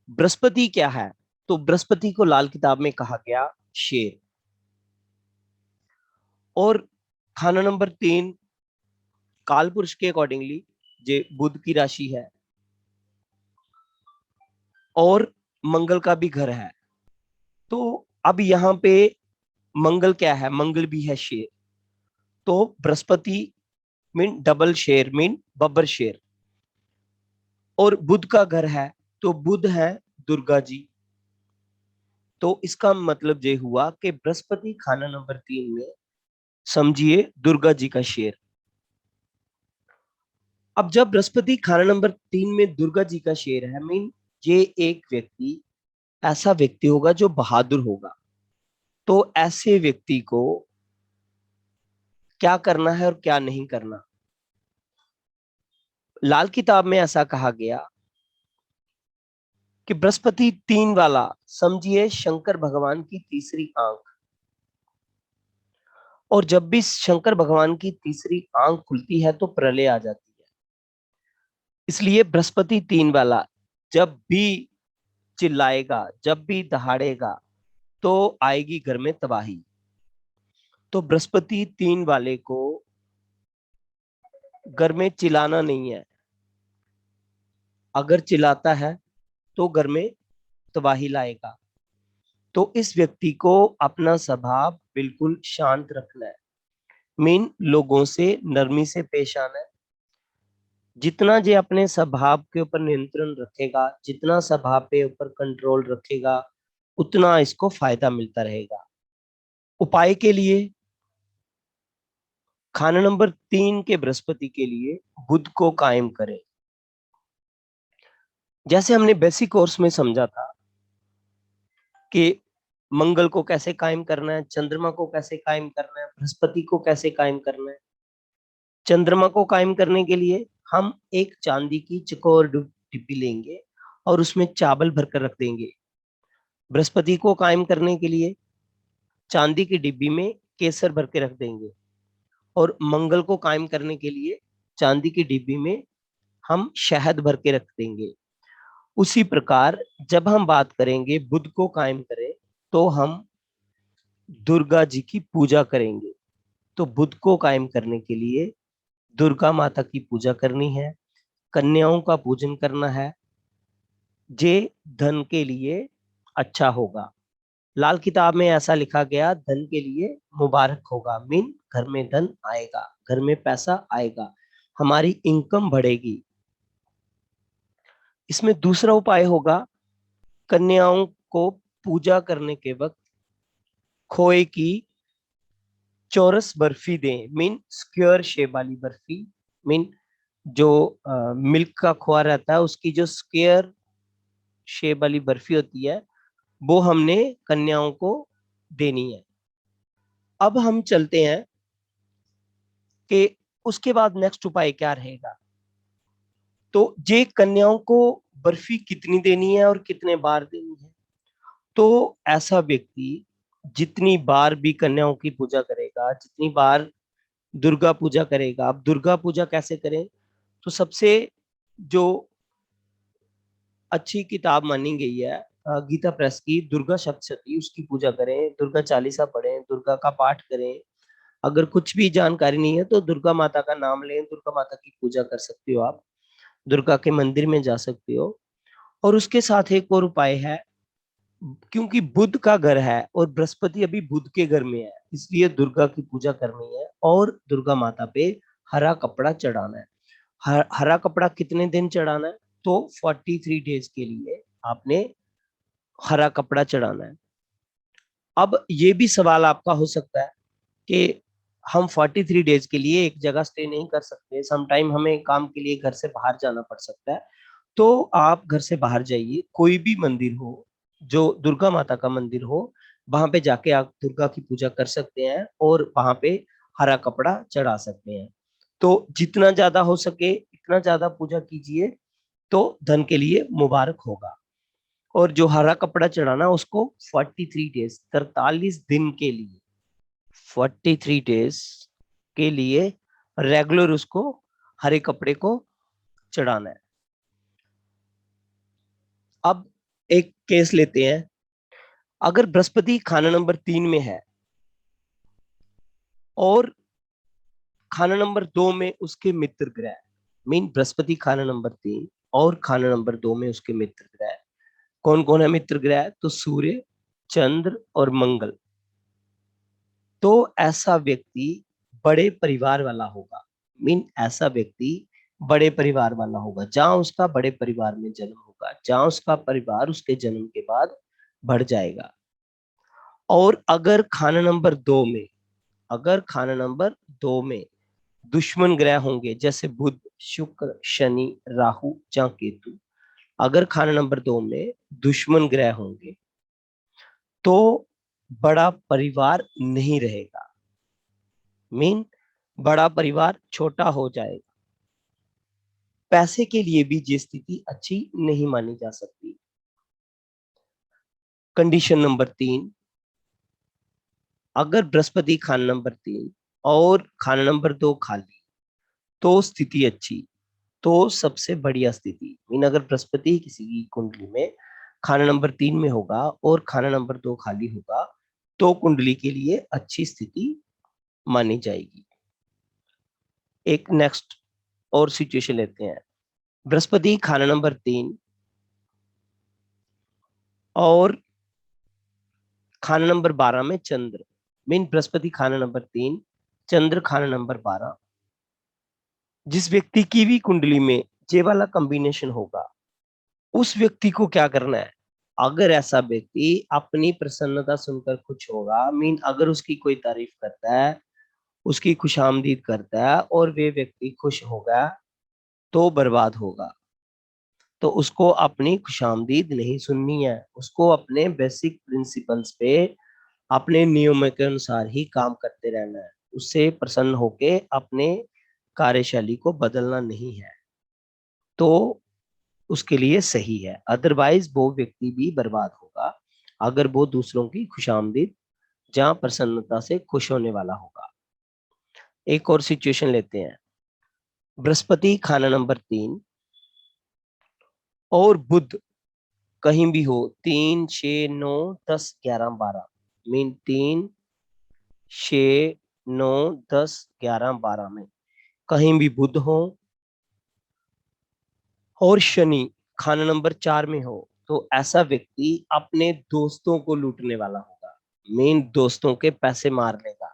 बृहस्पति क्या है? तो बृहस्पति को लाल किताब में कहा गया शेर। और खाना नंबर 3, काल पुरुष के अकॉर्डिंगली ये बुध की राशि है और मंगल का भी घर है। तो अब यहाँ पे मंगल क्या है? मंगल भी है शेर। तो बृहस्पति मीन डबल शेर मीन बब्बर शेर। और बुध का घर है, तो बुध है दुर्गा जी। तो इसका मतलब ये हुआ कि बृहस्पति खाना नंबर 3 में समझिए दुर्गा जी का शेर। अब जब बृहस्पति खाना नंबर 3 में दुर्गा जी का शेर है, मीन ये एक व्यक्ति ऐसा व्यक्ति होगा जो बहादुर होगा। तो ऐसे व्यक्ति को क्या करना है और क्या नहीं करना? लाल किताब में ऐसा कहा गया कि बृहस्पति 3 वाला समझिए शंकर भगवान की तीसरी आंख। और जब भी शंकर भगवान की तीसरी आंख खुलती है तो प्रलय आ जाती है। इसलिए बृहस्पति 3 वाला जब भी चिल्लाएगा, जब भी दहाड़ेगा, तो आएगी घर में तबाही। तो बृहस्पति 3 वाले को घर में चिल्लाना नहीं है। अगर चिल्लाता है तो घर में तबाही लाएगा। तो इस व्यक्ति को अपना स्वभाव बिल्कुल शांत रखना है, मीन लोगों से नरमी से पेश आना है। जितना जे अपने स्वभाव के ऊपर नियंत्रण रखेगा, जितना स्वभाव पे ऊपर कंट्रोल रखेगा, उतना इसको फायदा मिलता रहेगा। उपाय के लिए खाना नंबर 3 के बृहस्पति के लिए बुध को कायम करें। जैसे हमने बेसिक कोर्स में समझा था कि मंगल को कैसे कायम करना है, चंद्रमा को कैसे कायम करना है, बृहस्पति को कैसे कायम करना है। चंद्रमा को कायम करने के लिए हम एक चांदी की चकोर डिब्बी लेंगे और उसमें चावल भरकर रख देंगे। बृहस्पति को कायम करने के लिए चांदी की डिब्बी में केसर भर के रख देंगे। और मंगल को कायम करने के लिए चांदी की डिब्बी में हम शहद भर के रख देंगे। उसी प्रकार जब हम बात करेंगे बुध को कायम करें, तो हम दुर्गा जी की पूजा करेंगे। तो बुध को कायम करने के लिए दुर्गा माता की पूजा करनी है, कन्याओं का पूजन करना है। जे धन के लिए अच्छा होगा। लाल किताब में ऐसा लिखा गया, धन के लिए मुबारक होगा, मीन घर में धन आएगा, घर में पैसा आएगा, हमारी इनकम बढ़ेगी। इसमें दूसरा उपाय होगा, कन्याओं को पूजा करने के वक्त खोए की चौरस बर्फी दें, मीन स्क्वायर शेप वाली बर्फी। मीन जो मिल्क का खोआ रहता है उसकी जो स्क्वायर शेप वाली बर्फी होती है, वो हमने कन्याओं को देनी है। अब हम चलते हैं कि उसके बाद नेक्स्ट उपाय क्या रहेगा। तो ये कन्याओं को बर्फी कितनी देनी है और कितने बार देनी है? तो ऐसा व्यक्ति जितनी बार भी कन्याओं की पूजा करेगा, जितनी बार दुर्गा पूजा करेगा। अब दुर्गा पूजा कैसे करें? तो सबसे जो अच्छी किताब मानी गई है गीता प्रेस की, दुर्गा सप्तशती, उसकी पूजा करें, दुर्गा चालीसा पढ़ें, दुर्गा का पाठ करें। अगर कुछ भी जानकारी नहीं है तो दुर्गा माता का नाम लें, दुर्गा माता की पूजा कर सकते हो आप, दुर्गा के मंदिर में जा सकते हो। और उसके साथ एक और उपाय है, क्योंकि बुध का घर है और बृहस्पति अभी बुध के घर में है, इसलिए दुर्गा की पूजा करनी है और दुर्गा माता पे हरा कपड़ा चढ़ाना है। हरा कपड़ा कितने दिन चढ़ाना है? तो 43 डेज के लिए आपने हरा कपड़ा चढ़ाना है। अब ये भी सवाल आपका हो सकता है कि हम 43 डेज के लिए एक जगह स्टे नहीं कर सकते, समटाइम हमें काम के लिए घर से बाहर जाना पड़ सकता है। तो आप घर से बाहर जाइए, कोई भी मंदिर हो जो दुर्गा माता का मंदिर हो, वहां पे जाके आप दुर्गा की पूजा कर सकते हैं और वहां पे हरा कपड़ा चढ़ा सकते हैं। तो जितना ज्यादा हो सके इतना ज्यादा पूजा कीजिए, तो धन के लिए मुबारक होगा। और जो हरा कपड़ा चढ़ाना उसको 43 डेज 43 दिन के लिए, 43 डेज के लिए रेगुलर उसको हरे कपड़े को चढ़ाना है। अब एक केस लेते हैं। अगर बृहस्पति खाना नंबर 3 में है और खाना नंबर 2 में उसके मित्र ग्रह, मीन बृहस्पति खाना नंबर 3 और खाना नंबर 2 में उसके मित्र ग्रह, कौन कौन है मित्र ग्रह? तो सूर्य, चंद्र और मंगल। तो ऐसा व्यक्ति बड़े परिवार वाला होगा, मीन ऐसा व्यक्ति बड़े परिवार वाला होगा, जहां उसका बड़े परिवार में जन्म होगा, जहां उसका परिवार उसके जन्म के बाद बढ़ जाएगा। और अगर खाना नंबर 2 में, अगर खाना नंबर 2 में दुश्मन ग्रह होंगे, जैसे बुध, शुक्र, शनि, राहु या केतु, अगर खाना नंबर 2 में दुश्मन ग्रह होंगे तो बड़ा परिवार नहीं रहेगा, मीन बड़ा परिवार छोटा हो जाएगा। पैसे के लिए भी ये स्थिति अच्छी नहीं मानी जा सकती। कंडीशन नंबर 3, अगर बृहस्पति खाना नंबर 3 और खाना नंबर 2 खाली, तो स्थिति अच्छी, तो सबसे बढ़िया स्थिति, मीन अगर बृहस्पति किसी की कुंडली में खाना नंबर 3 में होगा और खाना नंबर 2 खाली होगा, तो कुंडली के लिए अच्छी स्थिति मानी जाएगी। एक नेक्स्ट और सिचुएशन लेते हैं। बृहस्पति खाना नंबर 3 और खाना नंबर 12 में चंद्र, मीन बृहस्पति खाना नंबर 3, चंद्र खाना नंबर 12। जिस व्यक्ति की भी कुंडली में ये वाला कॉम्बिनेशन होगा, उस व्यक्ति को क्या करना है? अगर ऐसा व्यक्ति अपनी प्रसन्नता सुनकर खुश होगा, मीन अगर उसकी कोई तारीफ करता है, उसकी खुशामदीद करता है और वे व्यक्ति खुश होगा, तो बर्बाद होगा। तो उसको अपनी खुशामदीद नहीं सुननी है, उसको अपने बेसिक प्रिंसिपल्स पे, अपने नियमों के अनुसार ही काम करते रहना है। उससे प्रसन्न होके अपने कार्यशैली को बदलना नहीं है, तो उसके लिए सही है। अदरवाइज वो व्यक्ति भी बर्बाद होगा अगर वो दूसरों की खुशामदीद जहां प्रसन्नता से खुश होने वाला होगा। एक और सिचुएशन लेते हैं। बृहस्पति खाना नंबर 3 और बुध कहीं भी हो, 3, 6, 9, 10, 11, 12, मीन 3, 6, 9, 10, 11, 12 में कहीं भी बुध हो और शनि खाना नंबर 4 में हो, तो ऐसा व्यक्ति अपने दोस्तों को लूटने वाला होगा, मेन दोस्तों के पैसे मार लेगा,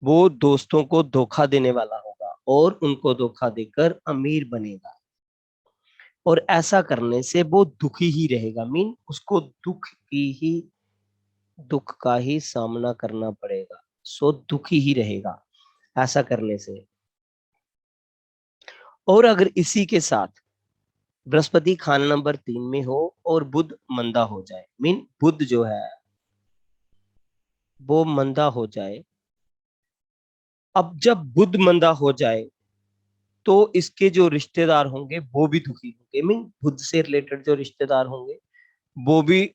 वो दोस्तों को धोखा देने वाला होगा और उनको धोखा देकर अमीर बनेगा। और ऐसा करने से वो दुखी ही रहेगा, मीन उसको दुख का ही सामना करना पड़ेगा, सो दुखी ही रहेगा ऐसा करने से। और अगर इसी के साथ बृहस्पति खाना नंबर 3 में हो और बुध मंदा हो जाए, मीन बुध जो है वो मंदा हो जाए। अब जब बुध मंदा हो जाए तो इसके जो रिश्तेदार होंगे वो भी दुखी होंगे, मीन बुध से रिलेटेड जो रिश्तेदार होंगे वो भी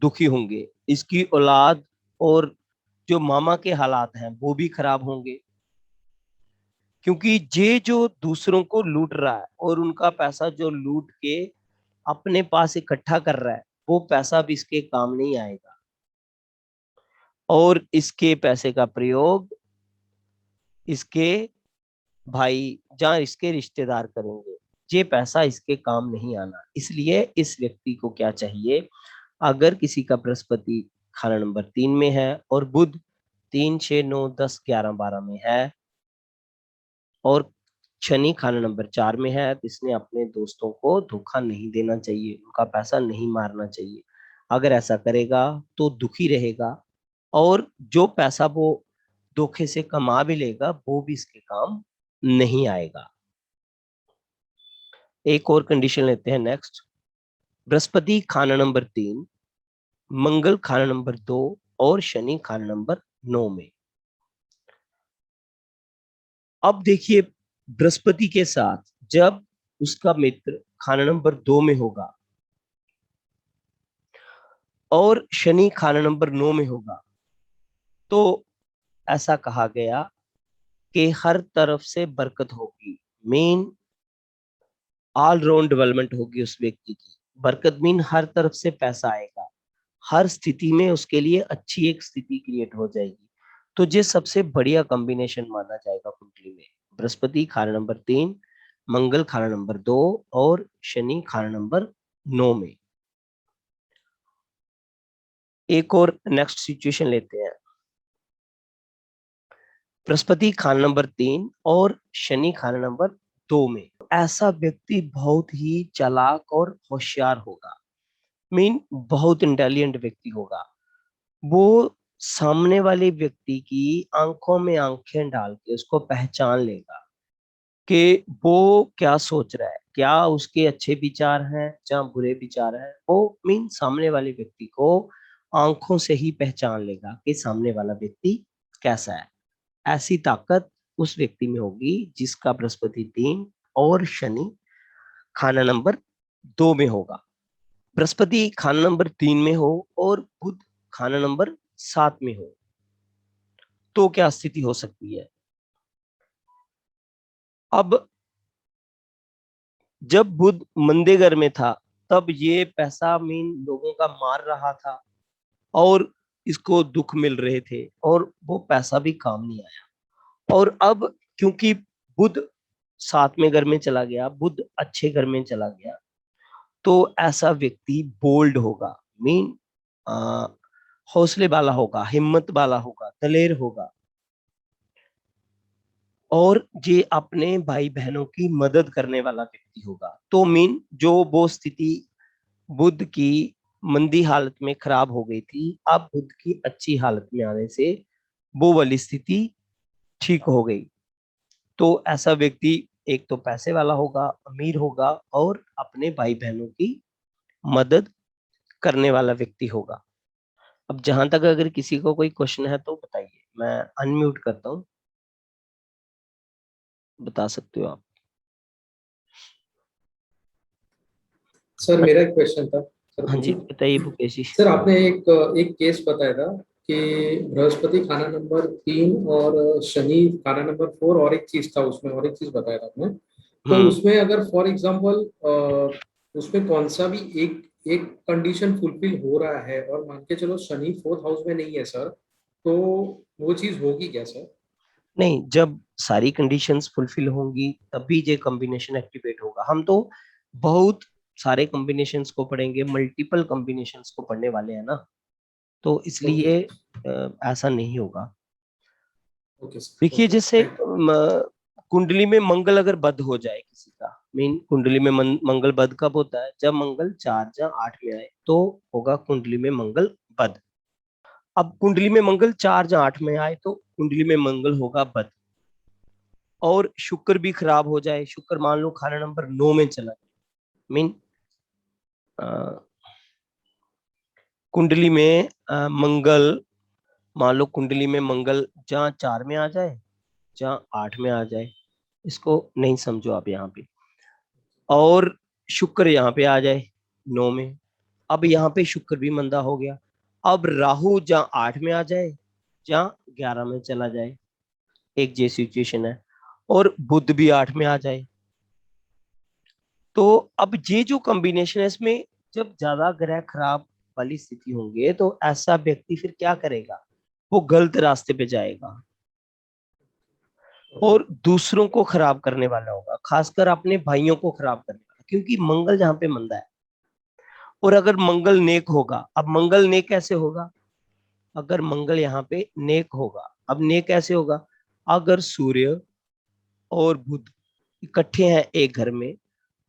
दुखी होंगे। इसकी औलाद और जो मामा के हालात हैं वो भी खराब होंगे, क्योंकि ये जो दूसरों को लूट रहा है और उनका पैसा जो लूट के अपने पास इकट्ठा कर रहा है, वो पैसा भी इसके काम नहीं आएगा और इसके पैसे का प्रयोग इसके भाई जहाँ इसके रिश्तेदार करेंगे, ये पैसा इसके काम नहीं आना। इसलिए इस व्यक्ति को क्या चाहिए? अगर किसी का बृहस्पति खाना नंबर 3 में है और बुध 3, 6, 9, 10, 11, 12 में है और शनि खाना नंबर 4 में है, तो इसने अपने दोस्तों को धोखा नहीं देना चाहिए, उनका पैसा नहीं मारना चाहिए। अगर ऐसा करेगा तो दुखी रहेगा और जो पैसा वो धोखे से कमा भी लेगा वो भी इसके काम नहीं आएगा। एक और कंडीशन लेते हैं नेक्स्ट। बृहस्पति खाना नंबर 3, मंगल खाना नंबर 2 और शनि खाना नंबर 9 में। अब देखिए, बृहस्पति के साथ जब उसका मित्र खाना नंबर 2 में होगा और शनि खाना नंबर 9 में होगा, तो ऐसा कहा गया कि हर तरफ से बरकत होगी, मेन ऑल राउंड डेवलपमेंट होगी उस व्यक्ति की। बरकत मीन हर तरफ से पैसा आएगा, हर स्थिति में उसके लिए अच्छी एक स्थिति क्रिएट हो जाएगी। तो ये सबसे बढ़िया कॉम्बिनेशन माना जाएगा कुंडली में। बृहस्पति खाना नंबर 3, मंगल खाना नंबर 2 और शनि खाना नंबर 9 में। एक और नेक्स्ट सिचुएशन लेते हैं। बृहस्पति खाना नंबर 3 और शनि खाना नंबर 2 में। ऐसा व्यक्ति बहुत ही चालाक और होशियार होगा, मीन बहुत इंटेलिजेंट व्यक्ति होगा। वो सामने वाले व्यक्ति की आंखों में आंखें डाल के उसको पहचान लेगा कि वो क्या सोच रहा है, क्या उसके अच्छे विचार हैं या बुरे विचार हैं। वो मीन सामने वाले व्यक्ति को आंखों से ही पहचान लेगा कि सामने वाला व्यक्ति कैसा है। ऐसी ताकत उस व्यक्ति में होगी जिसका बृहस्पति 3 और शनि खाना नंबर 2 में होगा। बृहस्पति खाना नंबर 3 में हो और बुध खाना नंबर 7 में हो तो क्या स्थिति हो सकती है। अब जब बुध मंदे घर में था तब ये पैसा मीन लोगों का मार रहा था और इसको दुख मिल रहे थे और वो पैसा भी काम नहीं आया। और अब क्योंकि बुध 7वें घर में चला गया, बुध अच्छे घर में चला गया, तो ऐसा व्यक्ति बोल्ड होगा, मीन हौसले वाला होगा, हिम्मत वाला होगा, दलेर होगा और ये अपने भाई बहनों की मदद करने वाला व्यक्ति होगा। तो मीन जो वो स्थिति बुध की मंदी हालत में खराब हो गई थी, अब बुध की अच्छी हालत में आने से वो वाली स्थिति ठीक हो गई। तो ऐसा व्यक्ति एक तो पैसे वाला होगा, अमीर होगा और अपने भाई बहनों की मदद करने वाला व्यक्ति होगा। अब जहां तक अगर किसी को कोई क्वेश्चन है तो बताइए, मैं अनम्यूट करता हूँ, बता सकते हो आप। सर मेरा एक क्वेश्चन था। सर हाँ जी पूछूं? बताइए मुकेश जी। सर आपने एक एक केस बताया था कि बृहस्पति खाना नंबर 3 और शनि खाना नंबर 4 और एक चीज था उसमें, और एक चीज बताया था आपने। तो हम्म। उसमें अगर फॉर एग्जांपल उसमें कौन सा भी एक एक कंडीशन फुलफिल हो रहा है और मान के चलो शनि फोर्थ हाउस में नहीं है सर, तो वो चीज होगी क्या सर? नहीं, जब सारी कंडीशंस फुलफिल होंगी तभी ये कॉम्बिनेशन एक्टिवेट होगा। हम तो बहुत सारे कॉम्बिनेशंस को पढ़ेंगे, मल्टीपल कॉम्बिनेशंस को पढ़ने वाले हैं ना, तो ओके इसलिए ऐसा नहीं होगा। ओके सर, देखिए ओके जैसे थैंक कुंडली में मंगल अगर बद हो जाए किसी का, मीन कुंडली में मंगल बद कब होता है, जब मंगल 4 या 8 में आए तो होगा कुंडली में मंगल बद। अब कुंडली में मंगल 4 या 8 में आए तो कुंडली में मंगल होगा बद। और शुक्र भी खराब हो जाए, शुक्र मान लो खाना नंबर 9 में चला जाए, मीन कुंडली में मंगल, मान लो कुंडली में मंगल जहाँ 4 में आ जाए, जहाँ 8 में आ जाए, इसको नहीं समझो आप यहाँ पे, और शुक्र यहाँ पे आ जाए 9 में। अब यहाँ पे शुक्र भी मंदा हो गया। अब राहु जहाँ 8 में आ जाए, जहाँ 11 में चला जाए, एक ये सिचुएशन है। और बुध भी 8 में आ जाए। तो अब ये जो कॉम्बिनेशन है इसमें जब ज्यादा ग्रह खराब वाली स्थिति होंगे तो ऐसा व्यक्ति फिर क्या करेगा, वो गलत रास्ते पे जाएगा ओके और दूसरों को खराब करने वाला होगा, खासकर अपने भाइयों को खराब करने वाला, क्योंकि मंगल जहाँ पे मंदा है। और अगर मंगल नेक होगा, अब मंगल नेक कैसे होगा, अगर मंगल यहाँ पे नेक होगा, अब नेक कैसे होगा, अगर सूर्य और बुध इकट्ठे हैं एक घर में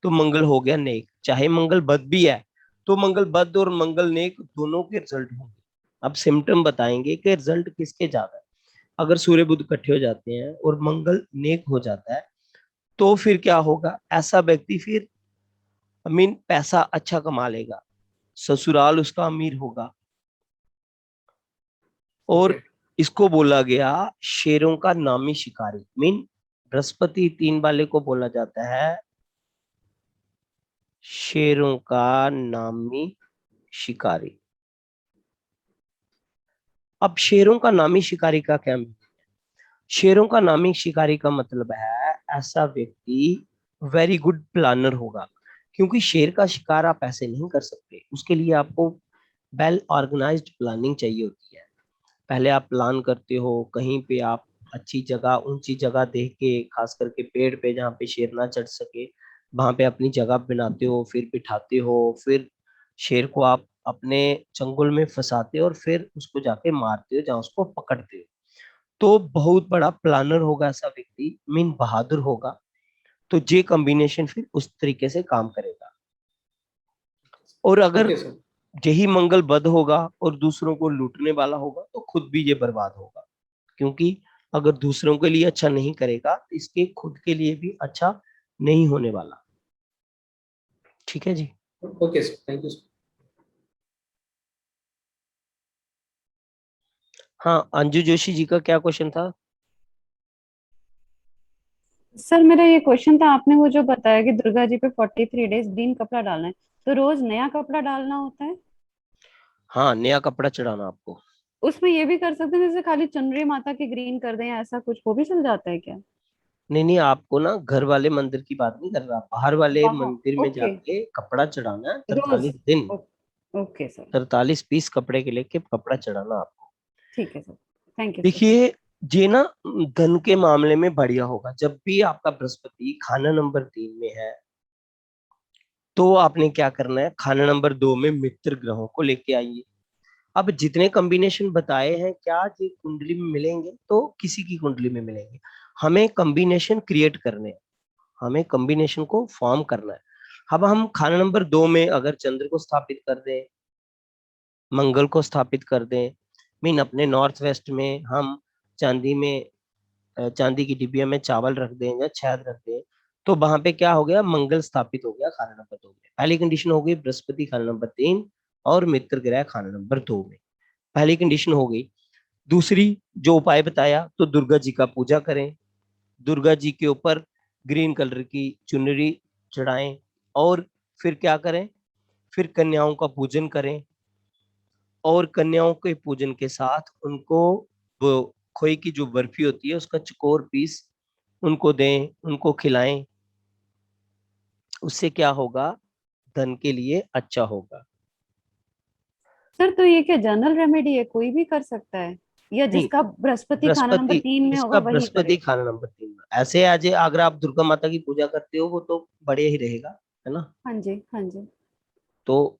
तो मंगल हो गया नेक। चाहे मंगल बद भी है तो मंगल बद और मंगल नेक दोनों के रिजल्ट होंगे। अब सिम्टम बताएंगे कि रिजल्ट किसके ज्यादा है। अगर सूर्य बुध इकट्ठे हो जाते हैं और मंगल नेक हो जाता है तो फिर क्या होगा, ऐसा व्यक्ति फिर मीन पैसा अच्छा कमा लेगा, ससुराल उसका अमीर होगा। ओके और इसको बोला गया शेरों का नामी शिकारी, मीन बृहस्पति 3 वाले को बोला जाता है शेरों का नामी शिकारी। अब शेरों का नामी शिकारी का क्या मतलब? शेरों का नामी शिकारी का मतलब है ऐसा व्यक्ति वेरी गुड प्लानर होगा, क्योंकि शेर का शिकार आप ऐसे नहीं कर सकते, उसके लिए आपको वेल ऑर्गेनाइज्ड प्लानिंग चाहिए होती है। पहले आप प्लान करते हो, कहीं पे आप अच्छी जगह, ऊंची जगह देख के, खास करके पेड़ पे जहाँ पे शेर ना चढ़ सके, वहां पे अपनी जगह बनाते हो, फिर बिठाते हो, फिर शेर को आप अपने चंगुल में फंसाते हो और फिर उसको जाके मारते हो जहाँ उसको पकड़ते हो। तो बहुत बड़ा प्लानर होगा ऐसा व्यक्ति, मीन बहादुर होगा, तो ये कॉम्बिनेशन फिर उस तरीके से काम करेगा। और अगर ओके सर। यही मंगल बद होगा और दूसरों को लूटने वाला होगा तो खुद भी ये बर्बाद होगा, क्योंकि अगर दूसरों के लिए अच्छा नहीं करेगा तो इसके खुद के लिए भी अच्छा नहीं होने वाला। ठीक है जी। Okay sir, thank you sir. हाँ, अंजू जोशी जी का क्या क्वेश्चन था? सर मेरा ये क्वेश्चन था, आपने वो जो बताया कि दुर्गा जी पे 43 डेज ग्रीन कपड़ा डालना है, तो रोज नया कपड़ा डालना होता है? हाँ, नया कपड़ा चढ़ाना आपको। उसमें ये भी कर सकते हैं जैसे खाली चुनरी माता की ग्रीन कर दें या ऐसा कुछ, वो भी चल जाता है क्या? नहीं नहीं, आपको ना घर वाले मंदिर की बात नहीं कर रहा, बाहर वाले वहाँ मंदिर में ओके। जाके कपड़ा चढ़ाना है, रोज 43 दिन। Okay sir. 43 पीस कपड़े के लेके कपड़ा चढ़ाना आपको। ठीक है सर, थैंक यू सर। देखिए, ये ना धन के मामले में बढ़िया होगा, जब भी आपका बृहस्पति खाना नंबर 3 में है, तो आपने क्या करना है, खाना नंबर 2 में मित्र ग्रहों को लेके आइए। अब जितने कॉम्बिनेशन बताए हैं, क्या ये कुंडली में मिलेंगे? तो किसी की कुंडली में मिलेंगे। हमें कॉम्बिनेशन क्रिएट करने हैं, हमें कॉम्बिनेशन को फॉर्म करना है। अब हम खाना नंबर 2 में अगर चंद्र को स्थापित कर दें, मंगल को स्थापित कर दें, मीन अपने नॉर्थ वेस्ट में हम चांदी में, चांदी की डिबिया में चावल रख दें या छेद रख दें, तो वहां पे क्या हो गया, मंगल स्थापित हो गया खाना नंबर 2 में। पहली कंडीशन हो गई बृहस्पति खाना नंबर 3 और मित्र ग्रह खाना नंबर 2 में, पहली कंडीशन हो गई। दूसरी, जो उपाय बताया, तो दुर्गा जी का पूजा करें, दुर्गा जी के ऊपर ग्रीन कलर की चुनरी चढ़ाएं, और फिर क्या करें, फिर कन्याओं का पूजन करें, और कन्याओं के पूजन के साथ उनको वो खोए की जो बर्फी होती है उसका चकोर पीस उनको दें, उनको खिलाएं। उससे क्या होगा, धन के लिए अच्छा होगा। सर तो ये क्या जनरल रेमेडी है, कोई भी कर सकता है, या नहीं, जिसका बृहस्पति खाना नंबर बृहस्पति, 3 में होगा इसका वही बृहस्पति करे? खाना नंबर 3 में, ऐसे आज अगर आप दुर्गा माता की पूजा करते हो वो तो बढ़िया ही रहेगा, है ना। हाँ जी हाँ जी। तो